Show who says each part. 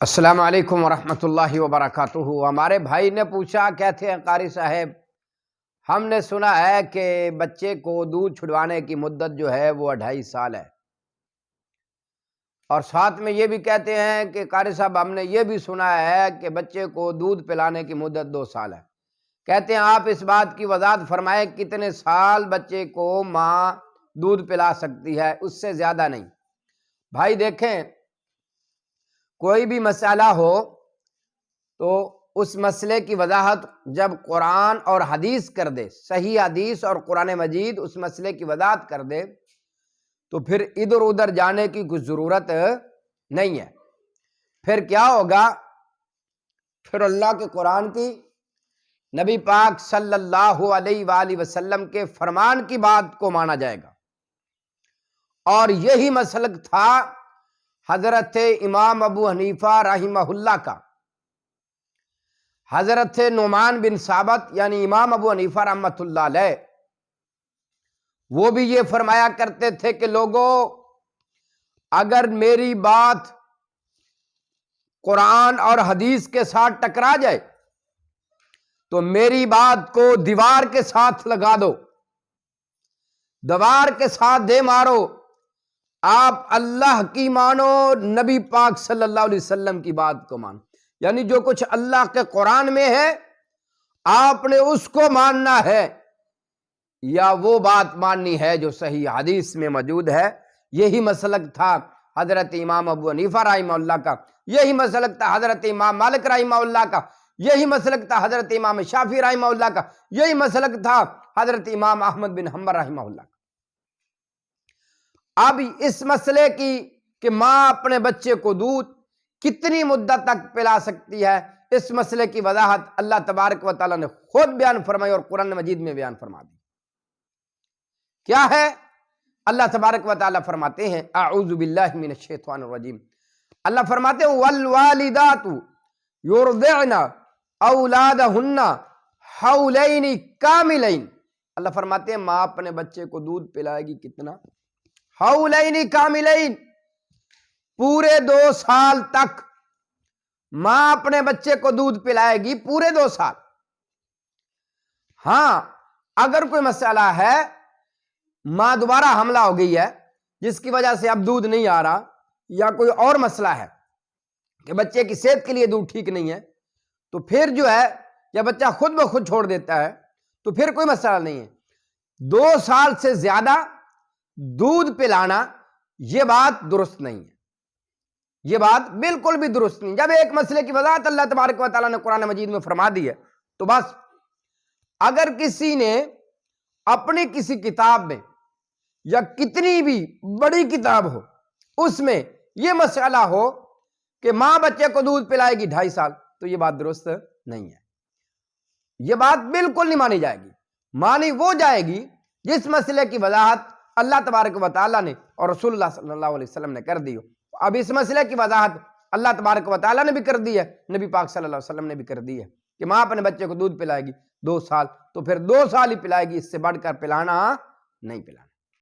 Speaker 1: السلام علیکم ورحمۃ اللہ وبرکاتہ۔ ہمارے بھائی نے پوچھا، کہتے ہیں قاری صاحب ہم نے سنا ہے کہ بچے کو دودھ چھڑوانے کی مدت جو ہے وہ 2.5 سال ہے، اور ساتھ میں یہ بھی کہتے ہیں کہ قاری صاحب ہم نے یہ بھی سنا ہے کہ بچے کو دودھ پلانے کی مدت 2 سال ہے۔ کہتے ہیں آپ اس بات کی وضاحت فرمائیں کتنے سال بچے کو ماں دودھ پلا سکتی ہے، اس سے زیادہ نہیں۔ بھائی دیکھیں، کوئی بھی مسئلہ ہو تو اس مسئلے کی وضاحت جب قرآن اور حدیث کر دے، صحیح حدیث اور قرآن مجید اس مسئلے کی وضاحت کر دے، تو پھر ادھر ادھر جانے کی کوئی ضرورت نہیں ہے۔ پھر کیا ہوگا؟ پھر اللہ کے قرآن کی، نبی پاک صلی اللہ علیہ وآلہ وسلم کے فرمان کی بات کو مانا جائے گا، اور یہی مسلک تھا حضرت امام ابو حنیفہ رحمہ اللہ کا۔ حضرت نعمان بن ثابت یعنی امام ابو حنیفہ رحمۃ اللہ علیہ، وہ بھی یہ فرمایا کرتے تھے کہ لوگوں، اگر میری بات قرآن اور حدیث کے ساتھ ٹکرا جائے تو میری بات کو دیوار کے ساتھ لگا دو، دیوار کے ساتھ دے مارو، آپ اللہ کی مانو، نبی پاک صلی اللہ علیہ وسلم کی بات کو مانو۔ یعنی جو کچھ اللہ کے قرآن میں ہے آپ نے اس کو ماننا ہے، یا وہ بات ماننی ہے جو صحیح حدیث میں موجود ہے۔ یہی مسلک تھا حضرت امام ابو حنیفہ رحمہ اللہ کا، یہی مسلک تھا حضرت امام مالک رحمہ اللہ کا، یہی مسلک تھا حضرت امام شافعی رحمہ اللہ کا، یہی مسلک تھا حضرت امام احمد بن حنبل رحمہ اللہ کا۔ اب اس مسئلے کی کہ ماں اپنے بچے کو دودھ کتنی مدت تک پلا سکتی ہے، اس مسئلے کی وضاحت اللہ تبارک و تعالیٰ نے خود بیان فرمائی اور قرآن مجید میں بیان فرما دی۔ کیا ہے؟ اللہ تبارک و تعالیٰ فرماتے ہیں، اعوذ باللہ من الشیطان الرجیم، اللہ فرماتے ہیں والوالدات یرضعن اولادہن حولین کاملین، اللہ فرماتے ہیں ماں اپنے بچے کو دودھ پلائے گی کتنا؟ حولین کاملین، پورے 2 سال تک ماں اپنے بچے کو دودھ پلائے گی، پورے 2 سال۔ ہاں، اگر کوئی مسئلہ ہے، ماں دوبارہ حاملہ ہو گئی ہے جس کی وجہ سے اب دودھ نہیں آ رہا، یا کوئی اور مسئلہ ہے کہ بچے کی صحت کے لیے دودھ ٹھیک نہیں ہے، تو پھر جو ہے یا بچہ خود بخود چھوڑ دیتا ہے تو پھر کوئی مسئلہ نہیں ہے۔ 2 سال سے زیادہ دودھ پلانا یہ بات درست نہیں ہے، یہ بات بالکل بھی درست نہیں۔ جب ایک مسئلے کی وضاحت اللہ تبارک و تعالیٰ نے قرآن مجید میں فرما دی ہے تو بس، اگر کسی نے اپنی کسی کتاب میں یا کتنی بھی بڑی کتاب ہو اس میں یہ مسئلہ ہو کہ ماں بچے کو دودھ پلائے گی 2.5 سال، تو یہ بات درست نہیں ہے، یہ بات بالکل نہیں مانی جائے گی۔ مانی وہ جائے گی جس مسئلے کی وضاحت اللہ تبارک و تعالیٰ نے اور رسول اللہ صلی اللہ علیہ وسلم نے کر دی ہو۔ اب اس مسئلے کی وضاحت اللہ تبارک و تعالیٰ نے بھی کر دی ہے، نبی پاک صلی اللہ علیہ وسلم نے بھی کر دی ہے کہ ماں اپنے بچے کو دودھ پلائے گی 2 سال، تو پھر 2 سال ہی پلائے گی، اس سے بڑھ کر پلانا نہیں پلانا۔